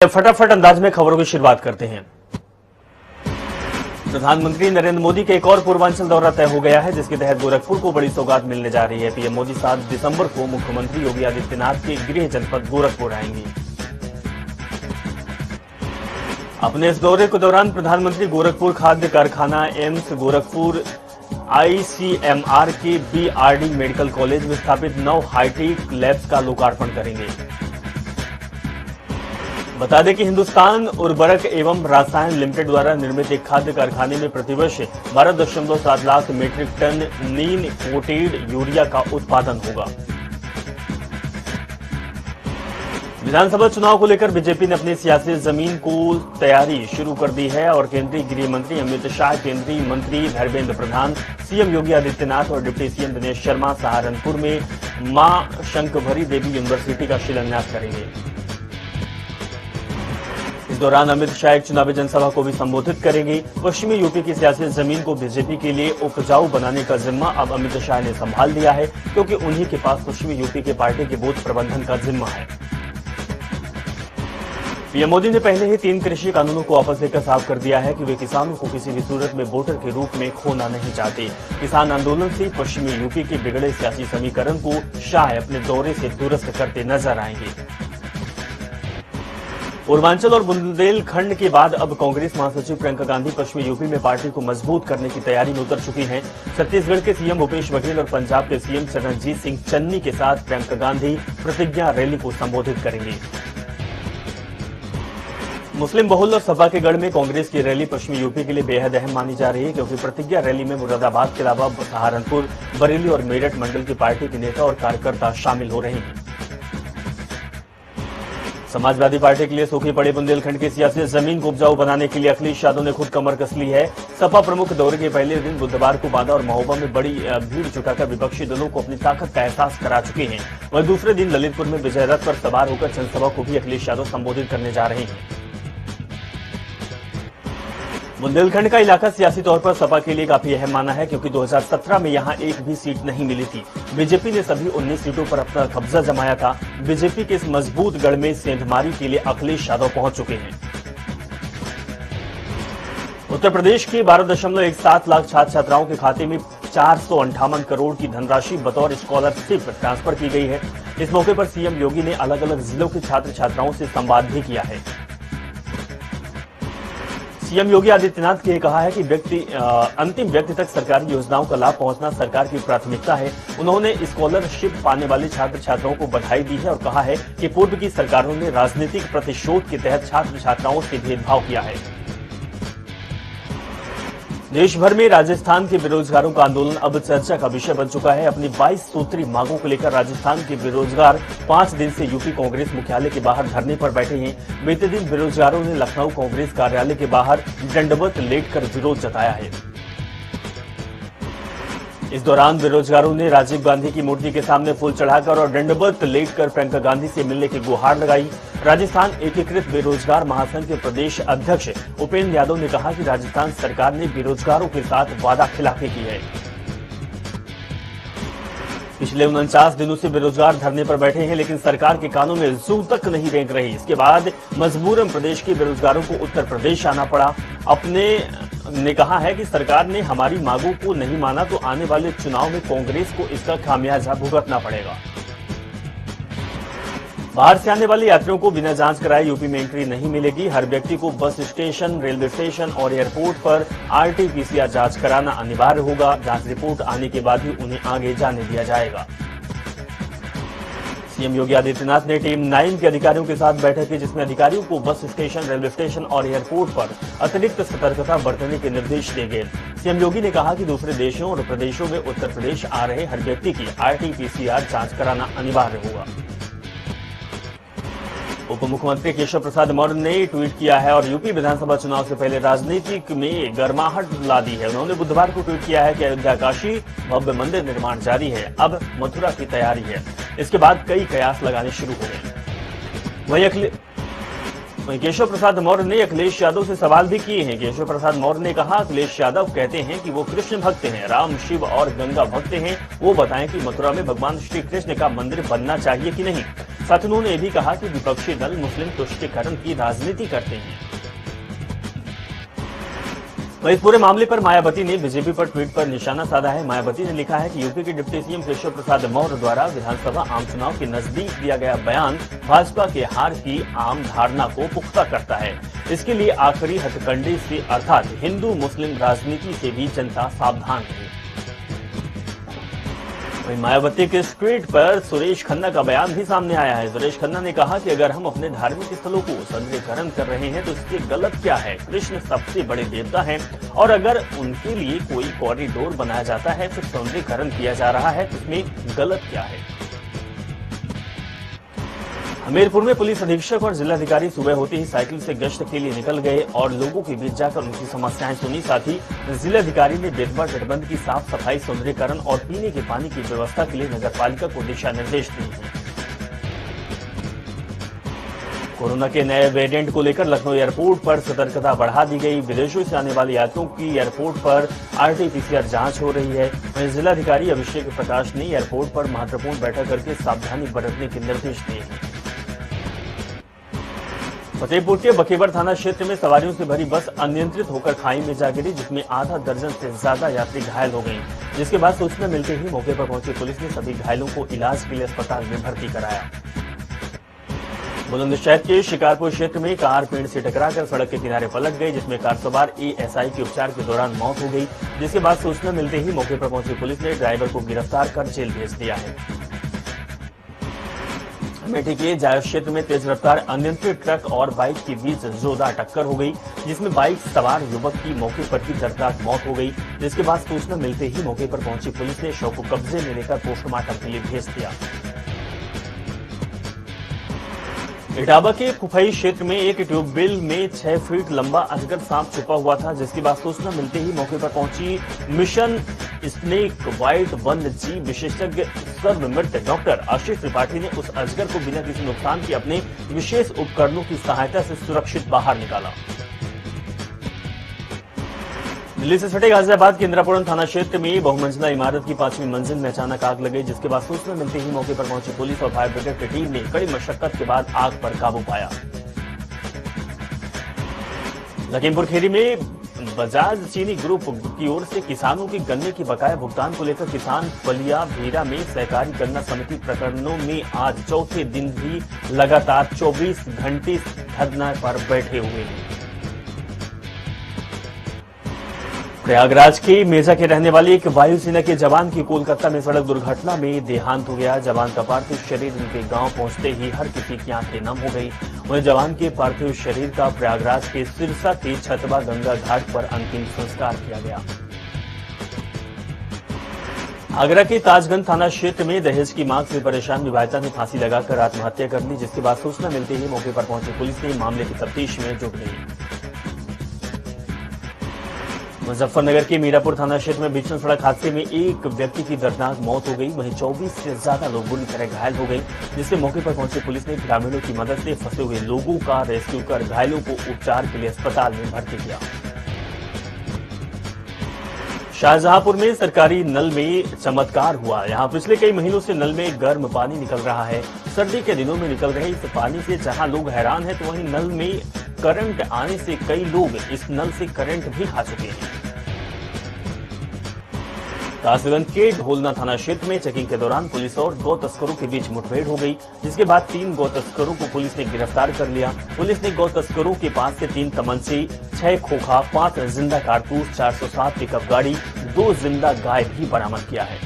फटाफट अंदाज में खबरों की शुरुआत करते हैं। प्रधानमंत्री नरेंद्र मोदी का एक और पूर्वांचल दौरा तय हो गया है, जिसके तहत गोरखपुर को बड़ी सौगात मिलने जा रही है। पीएम मोदी 7 दिसंबर को मुख्यमंत्री योगी आदित्यनाथ के गृह जनपद गोरखपुर आएंगे। अपने इस दौरे के दौरान प्रधानमंत्री गोरखपुर खाद्य कारखाना, एम्स गोरखपुर, आईसीएमआर के बीआरडी मेडिकल कॉलेज में स्थापित 9 हाईटेक लैब्स का लोकार्पण करेंगे। बता दें कि हिंदुस्तान उर्वरक एवं रसायन लिमिटेड द्वारा निर्मित एक खाद्य कारखाने में प्रतिवर्ष 12.7 लाख मीट्रिक टन नीम कोटेड यूरिया का उत्पादन होगा। विधानसभा चुनाव को लेकर बीजेपी ने अपनी सियासी जमीन को तैयारी शुरू कर दी है और केंद्रीय गृह मंत्री अमित शाह, केंद्रीय मंत्री धर्मेंद्र प्रधान, सीएम योगी आदित्यनाथ और डिप्टी सीएम दिनेश शर्मा सहारनपुर में मां शंकभरी देवी यूनिवर्सिटी का शिलान्यास करेंगे। इस दौरान अमित शाह एक चुनावी जनसभा को भी संबोधित करेंगे। पश्चिमी यूपी की सियासी जमीन को बीजेपी के लिए उपजाऊ बनाने का जिम्मा अब अमित शाह ने संभाल लिया है, क्योंकि उन्हीं के पास पश्चिमी यूपी के पार्टी के बूथ प्रबंधन का जिम्मा है। पीएम मोदी ने पहले ही 3 कृषि कानूनों को वापस लेकर साफ कर दिया है कि वे किसानों को किसी भी सूरत में वोटर के रूप में खोना नहीं चाहते। किसान आंदोलन से पश्चिमी यूपी के बिगड़े सियासी समीकरण को शाह अपने दौरे से दुरुस्त करते नजर आएंगे। पूर्वांचल और बुंदेलखंड के बाद अब कांग्रेस महासचिव प्रियंका गांधी पश्चिमी यूपी में पार्टी को मजबूत करने की तैयारी में उतर चुकी हैं। छत्तीसगढ़ के सीएम भूपेश बघेल और पंजाब के सीएम चरणजीत सिंह चन्नी के साथ प्रियंका गांधी प्रतिज्ञा रैली को संबोधित करेंगी। मुस्लिम बहुल और सपा के गढ़ में कांग्रेस की रैली पश्चिमी यूपी के लिए बेहद अहम मानी जा रही है, क्योंकि प्रतिज्ञा रैली में मुरादाबाद के अलावा सहारनपुर, बरेली और मेरठ मंडल की पार्टी के नेता और कार्यकर्ता शामिल हो रहे हैं। समाजवादी पार्टी के लिए सूखी पड़ी बुंदेलखंड की सियासी जमीन को उपजाऊ बनाने के लिए अखिलेश यादव ने खुद कमर कस ली है। सपा प्रमुख दौरे के पहले दिन बुधवार को बांदा और महोबा में बड़ी भीड़ जुटाकर विपक्षी दलों को अपनी ताकत का एहसास करा चुके हैं। वहीं दूसरे दिन ललितपुर में विजय रथ पर सवार होकर जनसभा को भी अखिलेश यादव संबोधित करने जा रहे हैं। बुंदेलखंड का इलाका सियासी तौर पर सपा के लिए काफी अहम माना है, क्योंकि 2017 में यहां एक भी सीट नहीं मिली थी। बीजेपी ने सभी 19 सीटों पर अपना कब्जा जमाया था। बीजेपी के इस मजबूत गढ़ में सेंधमारी के लिए अखिलेश यादव पहुंच चुके हैं। उत्तर प्रदेश के 12.17 लाख छात्र छात्राओं के खाते में 458 करोड़ की धनराशि बतौर स्कॉलरशिप ट्रांसफर की गई है। इस मौके पर सीएम योगी ने अलग अलग जिलों के छात्र छात्राओं से संवाद भी किया है। सीएम योगी आदित्यनाथ ने कहा है कि अंतिम व्यक्ति तक सरकारी योजनाओं का लाभ पहुंचना सरकार की प्राथमिकता है। उन्होंने स्कॉलरशिप पाने वाले छात्र छात्राओं को बधाई दी है और कहा है कि पूर्व की सरकारों ने राजनीतिक प्रतिशोध के तहत छात्र छात्राओं से भेदभाव किया है। देश भर में राजस्थान के बेरोजगारों का आंदोलन अब चर्चा का विषय बन चुका है। अपनी 22 सूत्री मांगों को लेकर राजस्थान के बेरोजगार 5 दिन से यूपी कांग्रेस मुख्यालय के बाहर धरने पर बैठे हैं। बीते दिन बेरोजगारों ने लखनऊ कांग्रेस कार्यालय के बाहर दंडवत लेटकर विरोध जताया है। इस दौरान बेरोजगारों ने राजीव गांधी की मूर्ति के सामने फूल चढ़ाकर और दंडवत लेटकर प्रियंका गांधी से मिलने की गुहार लगाई। राजस्थान एकीकृत बेरोजगार महासंघ के प्रदेश अध्यक्ष उपेंद्र यादव ने कहा कि राजस्थान सरकार ने बेरोजगारों के साथ वादा खिलाफी की है। पिछले 49 दिनों से बेरोजगार धरने पर बैठे हैं, लेकिन सरकार के कानों में जू तक नहीं रेंग रही। इसके बाद मजबूरन प्रदेश के बेरोजगारों को उत्तर प्रदेश आना पड़ा। अपने ने कहा है कि सरकार ने हमारी मांगों को नहीं माना तो आने वाले चुनाव में कांग्रेस को इसका खामियाजा भुगतना पड़ेगा। बाहर से आने वाले यात्रियों को बिना जांच कराए यूपी में एंट्री नहीं मिलेगी। हर व्यक्ति को बस स्टेशन, रेलवे स्टेशन और एयरपोर्ट पर आरटी-पीसीआर जांच कराना अनिवार्य होगा। जांच रिपोर्ट आने के बाद ही उन्हें आगे जाने दिया जाएगा। सीएम योगी आदित्यनाथ ने टीम 9 के अधिकारियों के साथ बैठक की, जिसमें अधिकारियों को बस स्टेशन, रेलवे स्टेशन और एयरपोर्ट पर अतिरिक्त सतर्कता बरतने के निर्देश दिए गए। सीएम योगी ने कहा कि दूसरे देशों और प्रदेशों में उत्तर प्रदेश आ रहे हर व्यक्ति की आरटी-पीसीआर जांच कराना अनिवार्य होगा। उप मुख्यमंत्री केशव प्रसाद मौर्य ने ट्वीट किया है और यूपी विधानसभा चुनाव से पहले राजनीति में गर्माहट ला दी है। उन्होंने बुधवार को ट्वीट किया है कि अयोध्या काशी भव्य मंदिर निर्माण जारी है, अब मथुरा की तैयारी है। इसके बाद कई कयास लगाने शुरू हो गए। वहीं केशव प्रसाद मौर्य ने अखिलेश यादव से सवाल भी किए हैं। केशव प्रसाद मौर्य ने कहा, अखिलेश यादव कहते हैं कि वो कृष्ण भक्त हैं, राम, शिव और गंगा भक्त हैं। वो बताएं कि मथुरा में भगवान श्री कृष्ण का मंदिर बनना चाहिए कि नहीं। साथ उन्होंने ये भी कहा कि विपक्षी दल मुस्लिम तुष्टीकरण की राजनीति करते हैं। वहीं इस पूरे मामले पर मायावती ने बीजेपी पर ट्वीट पर निशाना साधा है। मायावती ने लिखा है कि यूपी के डिप्टी सीएम केशव प्रसाद मौर्य द्वारा विधानसभा आम चुनाव के नजदीक दिया गया बयान भाजपा के हार की आम धारणा को पुख्ता करता है। इसके लिए आखिरी हथकंडे से अर्थात हिंदू मुस्लिम राजनीति से भी जनता सावधान रहे। मायावती के ट्वीट पर सुरेश खन्ना का बयान भी सामने आया है। सुरेश खन्ना ने कहा कि अगर हम अपने धार्मिक स्थलों को सौंदर्यीकरण कर रहे हैं तो इससे गलत क्या है। कृष्ण सबसे बड़े देवता हैं और अगर उनके लिए कोई कॉरिडोर बनाया जाता है फिर सौंदर्यीकरण किया जा रहा है तो इसमें गलत क्या है। हमीरपुर में पुलिस अधीक्षक और जिलाधिकारी सुबह होते ही साइकिल से गश्त के लिए निकल गए और लोगों के बीच जाकर उनकी समस्याएं सुनी। साथ ही जिलाधिकारी ने बेतवा तटबंध की साफ सफाई, सौंदर्यीकरण और पीने के पानी की व्यवस्था के लिए नगरपालिका को दिशा निर्देश दिए हैं। कोरोना के नए वेरिएंट को लेकर लखनऊ एयरपोर्ट पर सतर्कता बढ़ा दी गई। विदेशों से आने वाले यात्रियों की एयरपोर्ट पर RT-PCR जांच हो रही है। वहीं जिलाधिकारी अभिषेक प्रकाश ने एयरपोर्ट पर महत्वपूर्ण बैठक करके सावधानी बरतने के निर्देश दिए हैं। फतेहपुर के बखेवर थाना क्षेत्र में सवारियों से भरी बस अनियंत्रित होकर खाई में जा गिरी, जिसमें आधा दर्जन से ज्यादा यात्री घायल हो गए। जिसके बाद सूचना मिलते ही मौके पर पहुंची पुलिस ने सभी घायलों को इलाज के लिए अस्पताल में भर्ती कराया। बुलंदशहर के शिकारपुर क्षेत्र में कार पेड़ से टकराकर सड़क के किनारे पलट गई, जिसमें कार सवार ASI की उपचार के दौरान मौत हो गई। जिसके बाद सूचना मिलते ही मौके पर पहुंची पुलिस ने ड्राइवर को गिरफ्तार कर जेल भेज दिया है। अमेठी के जायफ क्षेत्र में तेज रफ्तार अनियंत्रित ट्रक और बाइक के बीच जोरदार टक्कर हो गई, जिसमें बाइक सवार युवक की मौके पर ही दर्दनाक मौत हो गई। जिसके बाद सूचना मिलते ही मौके पर पहुंची पुलिस ने शव को कब्जे में लेकर पोस्टमार्टम के लिए भेज दिया। इटावा के फुफई क्षेत्र में एक ट्यूबवेल में 6 फीट लंबा अजगर सांप छुपा हुआ था। जिसके बाद सूचना मिलते ही मौके पर पहुंची मिशन स्नेक वाइट वन्य जीव विशेषज्ञ सर्वमृत डॉक्टर आशीष त्रिपाठी ने उस अजगर को बिना किसी नुकसान के अपने विशेष उपकरणों की सहायता से सुरक्षित बाहर निकाला। दिल्ली से सटे गाजियाबाद के इंदिरापुरम थाना क्षेत्र में बहुमंजिला इमारत की 5वीं मंजिल में अचानक आग लग गई। जिसके बाद सूचना मिलते ही मौके पर पहुंची पुलिस और फायर ब्रिगेड की टीम ने कड़ी मशक्कत के बाद आग पर काबू पाया। लखीमपुर खीरी में बजाज चीनी ग्रुप की ओर से किसानों की गन्ने की बकाया भुगतान को लेकर किसान पलिया भीरा में सहकारी गन्ना समिति प्रकरणों में आज चौथे दिन भी लगातार 24 घंटे धरना पर बैठे हुए हैं। प्रयागराज के मेजा के रहने वाले एक वायुसेना के जवान की कोलकाता में सड़क दुर्घटना में देहांत हो गया। जवान का पार्थिव शरीर उनके गांव पहुंचते ही हर किसी की आंखें नम हो गई। वहीं जवान के पार्थिव शरीर का प्रयागराज के सिरसा के छतवा गंगा घाट पर अंतिम संस्कार किया गया। आगरा के ताजगंज थाना क्षेत्र में दहेज की मांग से परेशान विवाहिता ने फांसी लगाकर आत्महत्या कर ली। जिसके बाद सूचना मिलते ही मौके पर पहुंची पुलिस ने मामले की तफ्तीश में जुट गई। मुजफ्फरनगर के मीरापुर थाना क्षेत्र में भीषण सड़क हादसे में एक व्यक्ति की दर्दनाक मौत हो गई। वहीं 24 से ज्यादा लोग बुरी तरह घायल हो गए। जिससे मौके पर पहुंची पुलिस ने ग्रामीणों की मदद से फंसे हुए लोगों का रेस्क्यू कर घायलों को उपचार के लिए अस्पताल में भर्ती किया। शाहजहांपुर में सरकारी नल में चमत्कार हुआ। यहां पिछले कई महीनों से नल में गर्म पानी निकल रहा है। सर्दी के दिनों में निकल रहे इस पानी से जहां लोग हैरान हैं तो वहीं नल में करंट आने से कई लोग इस नल से करंट भी खा चुके हैं। कासगंज के ढोलना थाना क्षेत्र में चेकिंग के दौरान पुलिस और गौ तस्करों के बीच मुठभेड़ हो गई। जिसके बाद 3 गौ तस्करों को पुलिस ने गिरफ्तार कर लिया। पुलिस ने गौ तस्करों के पास से 3 तमंचे, 6 खोखा, 5 जिंदा कारतूस, 407 पिकअप गाड़ी, 2 जिंदा गाय भी बरामद किया है।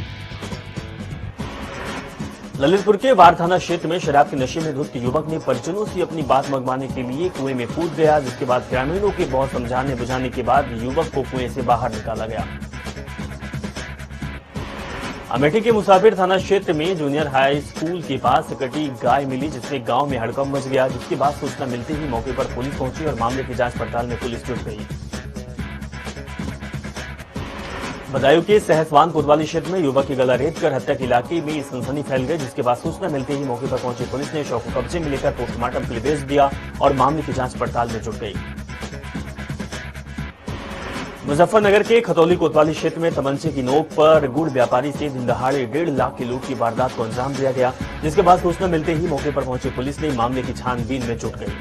ललितपुर के वार थाना क्षेत्र में शराब के नशे में धुत युवक ने परिजनों से अपनी बात मंगवाने के लिए कुएं में कूद गया। जिसके बाद ग्रामीणों के बहुत समझाने बुझाने के बाद युवक को कुएं से बाहर निकाला गया। अमेठी के मुसाफिर थाना क्षेत्र में जूनियर हाई स्कूल के पास कटी गाय मिली, जिससे गांव में हड़कंप मच गया। जिसके बाद सूचना मिलते ही मौके पर पुलिस पहुंची और मामले की जांच पड़ताल में पुलिस जुट गई। बदायूं के सहसवान कोतवाली क्षेत्र में युवक की गला रेत कर हत्या के इलाके में सनसनी फैल गई। जिसके बाद सूचना मिलते ही मौके पर पहुंची पुलिस ने शव को कब्जे में लेकर पोस्टमार्टम के लिए भेज दिया और मामले की जांच पड़ताल में जुट गई। मुजफ्फरनगर के खतौली कोतवाली क्षेत्र में तमंचे की नोक पर गुड़ व्यापारी से दिन दहाड़े 1.5 लाख की लूट की वारदात को अंजाम दिया गया, जिसके बाद सूचना मिलते ही मौके पर पहुंची पुलिस ने मामले की छानबीन में जुट गई।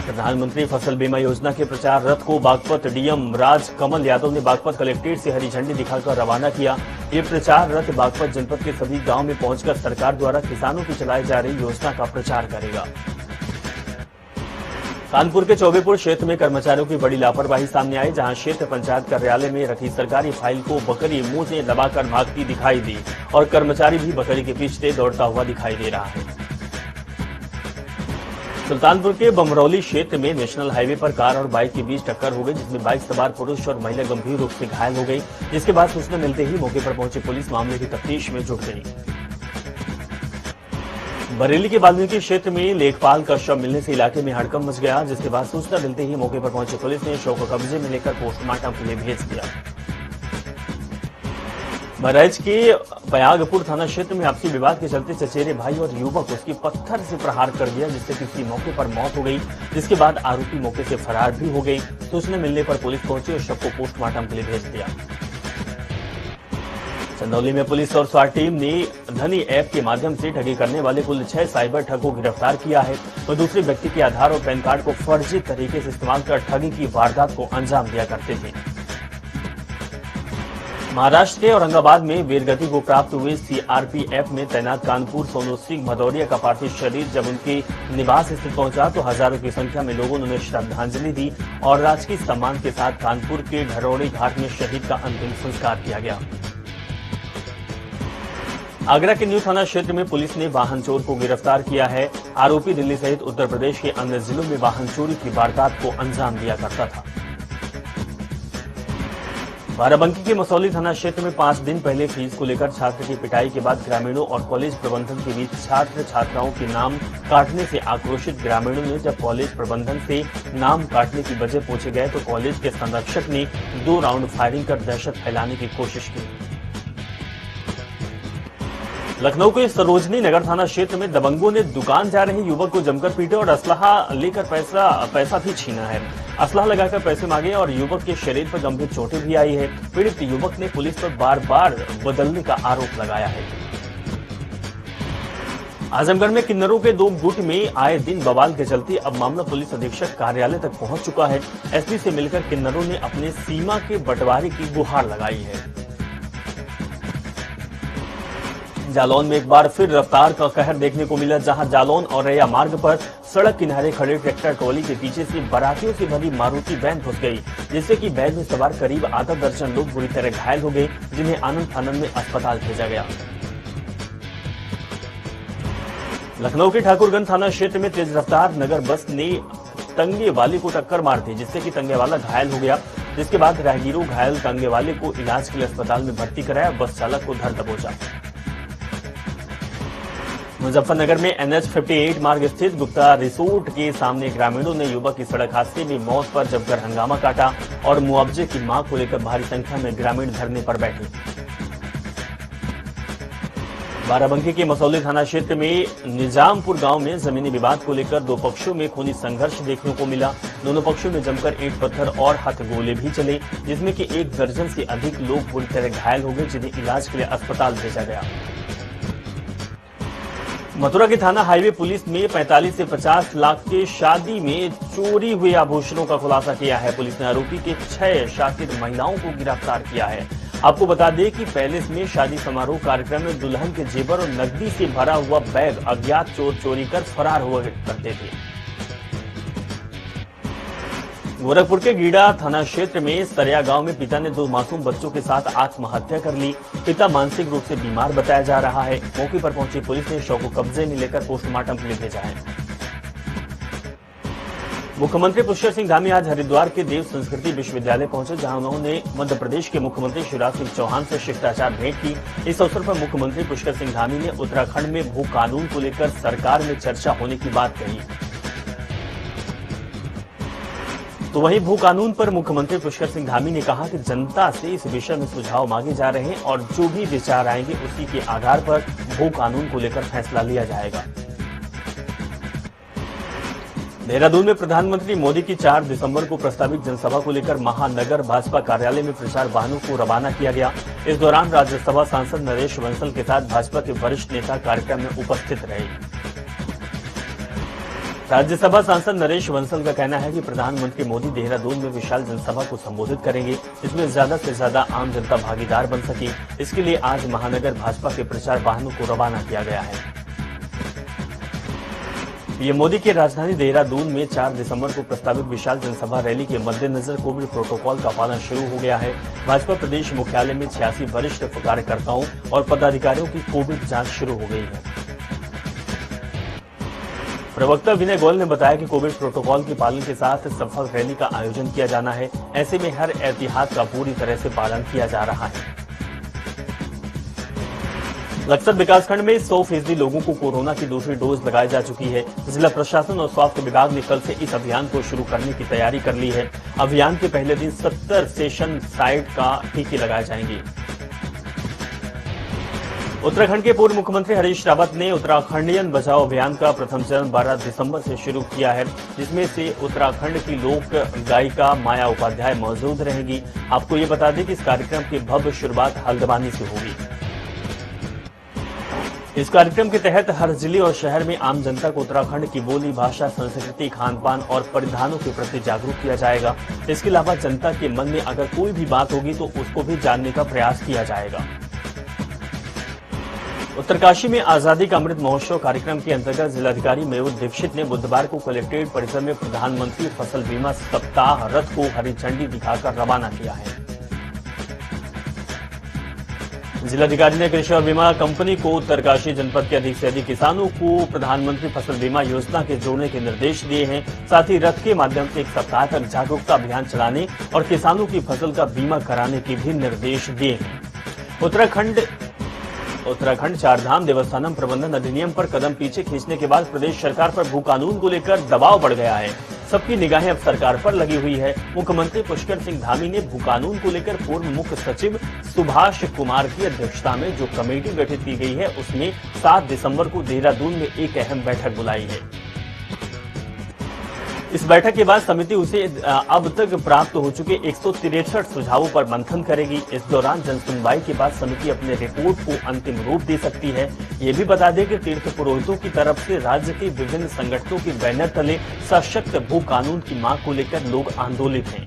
प्रधानमंत्री फसल बीमा योजना के प्रचार रथ को बागपत डीएम राज कमल यादव ने बागपत कलेक्ट्रेट से हरी झंडी दिखाकर रवाना किया। ये प्रचार रथ बागपत जनपद के सभी गांव में पहुंचकर सरकार द्वारा किसानों की चलाई जा रही योजना का प्रचार करेगा। कानपुर के चौबेपुर क्षेत्र में कर्मचारियों की बड़ी लापरवाही सामने आई, जहां क्षेत्र पंचायत कार्यालय में रखी सरकारी फाइल को बकरी मुंह से दबाकर भागती दिखाई दी और कर्मचारी भी बकरी के पीछे दौड़ता हुआ दिखाई दे रहा है। सुल्तानपुर के बमरौली क्षेत्र में नेशनल हाईवे पर कार और बाइक के बीच टक्कर हो गई, जिसमें बाइक सवार पुरुष और महिला गंभीर रूप से घायल हो गई, जिसके बाद सूचना मिलते ही मौके पर पहुंची पुलिस मामले की तफ्तीश में जुट गई। बरेली के वाल्मीकि क्षेत्र में लेखपाल का शव मिलने से इलाके में हड़कंप मच गया, जिसके बाद सूचना मिलते ही मौके पर पहुंची पुलिस ने शव को कब्जे में लेकर पोस्टमार्टम के लिए भेज दिया। बहराइच के पयागपुर थाना क्षेत्र में आपसी विवाद के चलते चचेरे भाई और युवक उसकी पत्थर से प्रहार कर दिया, जिससे किसी मौके पर मौत हो गई, जिसके बाद आरोपी मौके से फरार भी हो गई। सूचना मिलने पर पुलिस पहुंची और शव को पोस्टमार्टम के लिए भेज दिया। चंदौली में पुलिस और स्वाट टीम ने धनी ऐप के माध्यम से ठगी करने वाले कुल 6 साइबर ठग को गिरफ्तार किया है। तो दूसरे व्यक्ति के आधार और पैन कार्ड को फर्जी तरीके से इस्तेमाल कर ठगी की वारदात को अंजाम दिया करते थे। महाराष्ट्र के औरंगाबाद में वीरगति को प्राप्त हुए सीआरपीएफ में तैनात कानपुर सोनू सिंह भदौरिया का पार्थिव शरीर जब उनके निवास स्थित पहुंचा तो हजारों की संख्या में लोगों ने उन्हें श्रद्धांजलि दी और राजकीय सम्मान के साथ कानपुर के ढरौड़ी घाट में शहीद का अंतिम संस्कार किया गया। आगरा के न्यू थाना क्षेत्र में पुलिस ने वाहन चोर को गिरफ्तार किया है। आरोपी दिल्ली सहित उत्तर प्रदेश के अन्य जिलों में वाहन चोरी की वारदात को अंजाम दिया करता था। बाराबंकी के मसौली थाना क्षेत्र में 5 दिन पहले फीस को लेकर छात्र की पिटाई के बाद ग्रामीणों और कॉलेज प्रबंधन के बीच छात्र छात्राओं के नाम काटने से आक्रोशित ग्रामीणों ने जब कॉलेज प्रबंधन से नाम काटने की वजह पूछे गए तो कॉलेज के संरक्षक ने 2 राउंड फायरिंग कर दहशत फैलाने की कोशिश की। लखनऊ के सरोजनी नगर थाना क्षेत्र में दबंगों ने दुकान जा रहे युवक को जमकर पीटे और असलाहा लेकर पैसा भी छीना है। असलाहा लगाकर पैसे मांगे और युवक के शरीर पर गंभीर चोटें भी आई है। पीड़ित युवक ने पुलिस पर बार-बार बदलने का आरोप लगाया है। आजमगढ़ में किन्नरों के 2 गुट में आए दिन बवाल के चलते अब मामला पुलिस अधीक्षक कार्यालय तक पहुंच चुका है। एसपी से मिलकर किन्नरों ने अपने सीमा के बंटवारे की गुहार लगाई है। जालौन में एक बार फिर रफ्तार का कहर देखने को मिला, जहां जालौन और रैया मार्ग पर सड़क किनारे खड़े ट्रैक्टर ट्रॉली के पीछे से बारातियों से भरी मारुति वैन घुस गई, जिससे कि वैन में सवार करीब आधा दर्जन लोग बुरी तरह घायल हो गए, जिन्हें आनंद फानंद में अस्पताल भेजा गया। लखनऊ के ठाकुरगंज थाना क्षेत्र में तेज रफ्तार नगर बस ने तंगे वाले को टक्कर मार दी, जिससे कि तंगे वाला घायल हो गया। जिसके बाद राहगीरों घायल तंगे वाले को इलाज के लिए अस्पताल में भर्ती कराया। बस चालक को धर दबोचा। मुजफ्फरनगर में NH 58 मार्ग स्थित गुप्ता रिसोर्ट के सामने ग्रामीणों ने युवक की सड़क हादसे में मौत पर जमकर हंगामा काटा और मुआवजे की मांग को लेकर भारी संख्या में ग्रामीण धरने पर बैठे। बाराबंकी के मसौली थाना क्षेत्र में निजामपुर गांव में जमीनी विवाद को लेकर 2 पक्षों में खूनी संघर्ष देखने को मिला। दोनों पक्षों में जमकर ईंट पत्थर और हथगोले भी चले, जिसमें कि 1 दर्जन से अधिक लोग बुरी तरह घायल हो गए, जिन्हें इलाज के लिए अस्पताल भेजा गया। मथुरा के थाना हाईवे पुलिस में 45 से 50 लाख के शादी में चोरी हुए आभूषणों का खुलासा किया है। पुलिस ने आरोपी के 6 शातिर महिलाओं को गिरफ्तार किया है। आपको बता दें कि पैलेस में शादी समारोह कार्यक्रम में दुल्हन के जेवर और नकदी से भरा हुआ बैग अज्ञात चोर चोरी कर फरार हुआ करते थे। गोरखपुर के गीड़ा थाना क्षेत्र में सरिया गांव में पिता ने 2 मासूम बच्चों के साथ आत्महत्या कर ली। पिता मानसिक रूप से बीमार बताया जा रहा है। मौके पर पहुंची पुलिस ने शव को कब्जे में लेकर पोस्टमार्टम के लिए भेजा है। मुख्यमंत्री पुष्कर सिंह धामी आज हरिद्वार के देव संस्कृति विश्वविद्यालय पहुंचे, जहां उन्होंने मध्य प्रदेश के मुख्यमंत्री शिवराज सिंह चौहान से शिष्टाचार भेंट की। इस अवसर पर मुख्यमंत्री पुष्कर सिंह धामी ने उत्तराखंड में भू कानून को लेकर सरकार में चर्चा होने की बात कही। तो वहीं भू कानून पर मुख्यमंत्री पुष्कर सिंह धामी ने कहा कि जनता से इस विषय में सुझाव मांगे जा रहे हैं और जो भी विचार आएंगे उसी के आधार पर भू कानून को लेकर फैसला लिया जाएगा। देहरादून में प्रधानमंत्री मोदी की 4 दिसंबर को प्रस्तावित जनसभा को लेकर महानगर भाजपा कार्यालय में प्रचार वाहनों को रवाना किया गया। इस दौरान राज्यसभा सांसद नरेश बंसल के साथ भाजपा के वरिष्ठ नेता कार्यक्रम में उपस्थित रहे। राज्यसभा सांसद नरेश बंसल का कहना है कि प्रधानमंत्री मोदी देहरादून में विशाल जनसभा को संबोधित करेंगे, इसमें ज्यादा से ज्यादा आम जनता भागीदार बन सके। इसके लिए आज महानगर भाजपा के प्रचार वाहनों को रवाना किया गया है। ये मोदी की राजधानी देहरादून में 4 दिसंबर को प्रस्तावित विशाल जनसभा रैली के मद्देनजर कोविड प्रोटोकॉल का पालन शुरू हो गया है। भाजपा प्रदेश मुख्यालय में 86 वरिष्ठ कार्यकर्ताओं और पदाधिकारियों की कोविड जांच शुरू हो गई है। प्रवक्ता विनय गोयल ने बताया कि कोविड प्रोटोकॉल के पालन के साथ सफल रैली का आयोजन किया जाना है। ऐसे में हर एहतियात का पूरी तरह से पालन किया जा रहा है। लक्सर विकासखंड में 100% लोगों को कोरोना की दूसरी डोज लगाई जा चुकी है। जिला प्रशासन और स्वास्थ्य विभाग ने कल से इस अभियान को शुरू करने की तैयारी कर ली है। अभियान के पहले दिन 70 सेशन साइट का टीके लगाए जाएंगे। उत्तराखंड के पूर्व मुख्यमंत्री हरीश रावत ने उत्तराखंडियन बचाओ अभियान का प्रथम चरण 12 दिसंबर से शुरू किया है, जिसमें से उत्तराखंड की लोक गायिका माया उपाध्याय मौजूद रहेंगी। आपको ये बता दें कि इस कार्यक्रम की भव्य शुरुआत हल्द्वानी से होगी। इस कार्यक्रम के तहत हर जिले और शहर में आम जनता को उत्तराखंड की बोली, भाषा, संस्कृति, खान पान और परिधानों के प्रति जागरूक किया जाएगा। इसके अलावा जनता के मन में अगर कोई भी बात होगी तो उसको भी जानने का प्रयास किया जाएगा। उत्तरकाशी में आजादी का अमृत महोत्सव कार्यक्रम के अंतर्गत जिलाधिकारी मयूर दीक्षित ने बुधवार को कलेक्ट्रेट परिसर में प्रधानमंत्री फसल बीमा सप्ताह रथ को हरी झंडी दिखाकर रवाना किया है। जिलाधिकारी ने कृषि और बीमा कंपनी को उत्तरकाशी जनपद के अधिक से अधिक किसानों को प्रधानमंत्री फसल बीमा योजना के जोड़ने के निर्देश दिए हैं। साथ ही रथ के माध्यम से 1 सप्ताह तक जागरूकता अभियान चलाने और किसानों की फसल का बीमा कराने के भी निर्देश दिए हैं। उत्तराखंड चारधाम देवस्थानम प्रबंधन अधिनियम पर कदम पीछे खींचने के बाद प्रदेश सरकार पर भू कानून को लेकर दबाव बढ़ गया है। सबकी निगाहें अब सरकार पर लगी हुई है। मुख्यमंत्री पुष्कर सिंह धामी ने भू कानून को लेकर पूर्व मुख्य सचिव सुभाष कुमार की अध्यक्षता में जो कमेटी गठित की गई है, उसमें 7 दिसंबर को देहरादून में एक अहम बैठक बुलाई है। इस बैठक के बाद समिति उसे अब तक प्राप्त हो चुके 163 सुझावों पर मंथन करेगी। इस दौरान जनसुनवाई के बाद समिति अपने रिपोर्ट को अंतिम रूप दे सकती है। ये भी बता दें कि तीर्थ पुरोहितों की तरफ से राज्य के विभिन्न संगठनों के बैनर तले सशक्त भू कानून की मांग को लेकर लोग आंदोलित हैं।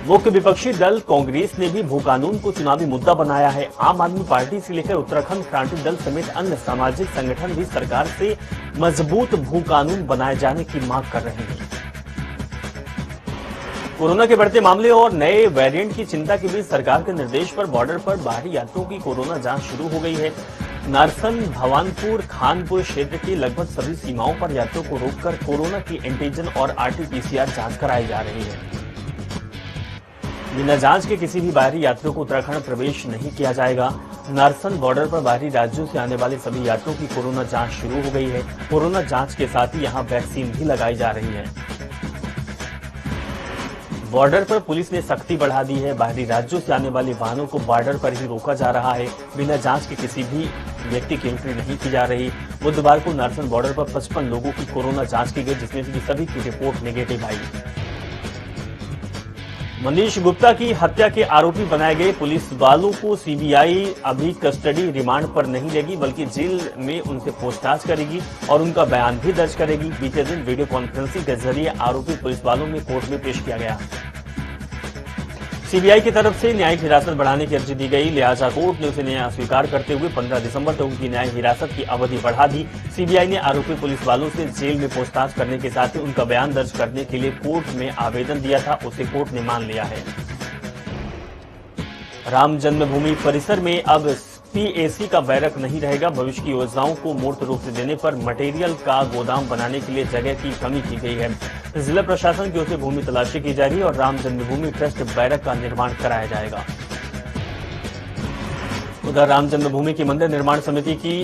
मुख्य विपक्षी दल कांग्रेस ने भी भू कानून को चुनावी मुद्दा बनाया है। आम आदमी पार्टी से लेकर उत्तराखंड क्रांति दल समेत अन्य सामाजिक संगठन भी सरकार से मजबूत भू कानून बनाए जाने की मांग कर रहे हैं। कोरोना के बढ़ते मामले और नए वेरिएंट की चिंता के बीच सरकार के निर्देश पर बॉर्डर पर बाहरी यात्रियों की कोरोना जांच शुरू हो गई है। नारसन, भवानपुर, खानपुर क्षेत्र की लगभग सभी सीमाओं पर यात्रियों को रोककर कोरोना की एंटीजन और RT-PCR जांच कराई जा रही है। बिना जांच के किसी भी बाहरी यात्रियों को उत्तराखंड प्रवेश नहीं किया जाएगा। नारसन बॉर्डर पर बाहरी राज्यों से आने वाले सभी यात्रियों की कोरोना जांच शुरू हो गई है। कोरोना जांच के साथ ही यहां वैक्सीन भी लगाई जा रही है। बॉर्डर पर पुलिस ने सख्ती बढ़ा दी है। बाहरी राज्यों से आने वाले वाहनों को बॉर्डर पर ही रोका जा रहा है। बिना जांच के किसी भी व्यक्ति की एंट्री नहीं की जा रही। बुधवार को नारसन बॉर्डर पर 55 लोगों की कोरोना जांच की गई, जिसमें से सभी की रिपोर्ट नेगेटिव आई। मनीष गुप्ता की हत्या के आरोपी बनाए गए पुलिस वालों को सीबीआई अभी कस्टडी रिमांड पर नहीं लेगी, बल्कि जेल में उनसे पूछताछ करेगी और उनका बयान भी दर्ज करेगी। बीते दिन वीडियो कॉन्फ्रेंसिंग के जरिए आरोपी पुलिस वालों में कोर्ट में पेश किया गया। सीबीआई की तरफ से न्यायिक हिरासत बढ़ाने की अर्जी दी गई, लिहाजा कोर्ट ने उसे न्याय स्वीकार करते हुए 15 दिसंबर तक उनकी न्यायिक हिरासत की अवधि बढ़ा दी। सीबीआई ने आरोपी पुलिस वालों से जेल में पूछताछ करने के साथ ही उनका बयान दर्ज करने के लिए कोर्ट में आवेदन दिया था, उसे कोर्ट ने मान लिया है। राम जन्मभूमि परिसर में अब PAC का बैरक नहीं रहेगा। भविष्य की योजनाओं को मूर्त रूप से देने पर मटेरियल का गोदाम बनाने के लिए जगह की कमी की गई है। जिला प्रशासन की ओर से भूमि तलाशी की जा रही है और राम जन्मभूमि ट्रस्ट बैरक का निर्माण कराया जाएगा। उधर राम जन्मभूमि की मंदिर निर्माण समिति की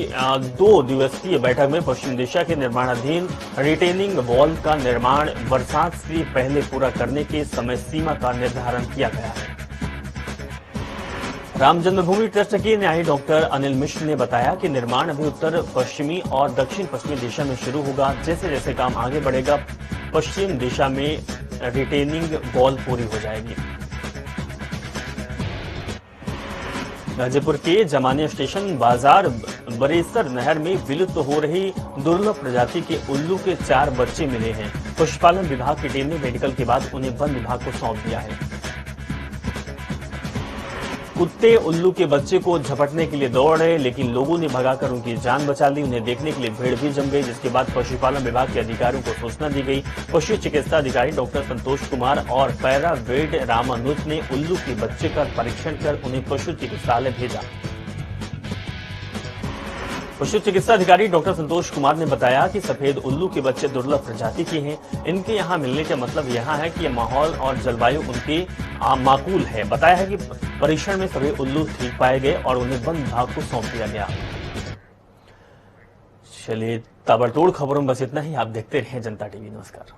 2 दिवसीय बैठक में पश्चिम दिशा के निर्माणाधीन रिटेनिंग वॉल का निर्माण बरसात से पहले पूरा करने के समय सीमा का निर्धारण किया गया है। राम जन्मभूमि ट्रस्ट के न्यायी डॉक्टर अनिल मिश्र ने बताया कि निर्माण अभी उत्तर पश्चिमी और दक्षिण पश्चिमी दिशा में शुरू होगा। जैसे जैसे काम आगे बढ़ेगा, पश्चिम दिशा में रिटेनिंग वॉल पूरी हो जाएगी। गाजीपुर के जमानिया स्टेशन बाजार बरेसर नहर में विलुप्त हो रही दुर्लभ प्रजाति के उल्लू के 4 बच्चे मिले हैं। पशुपालन विभाग की टीम ने मेडिकल के बाद उन्हें वन विभाग को सौंप दिया है। कुत्ते उल्लू के बच्चे को झपटने के लिए दौड़ रहे, लेकिन लोगों ने भगाकर उनकी जान बचा ली। उन्हें देखने के लिए भीड़ भी जम गई, जिसके बाद पशुपालन विभाग के अधिकारियों को सूचना दी गई। पशु चिकित्सा अधिकारी डॉक्टर संतोष कुमार और पैरा वेड रामानुज ने उल्लू के बच्चे का परीक्षण कर उन्हें पशु चिकित्सालय भेजा। पशु चिकित्सा अधिकारी डॉक्टर संतोष कुमार ने बताया कि सफेद उल्लू के बच्चे दुर्लभ प्रजाति के हैं। इनके यहाँ मिलने का मतलब यहाँ है कि माहौल और जलवायु उनके माकूल है। बताया है कि परीक्षण में सभी उल्लू ठीक पाए गए और उन्हें वन विभाग को सौंप दिया गया। चलिए, ताबड़तोड़ खबरों में बस इतना ही। आप देखते रहें जनता टीवी। नमस्कार।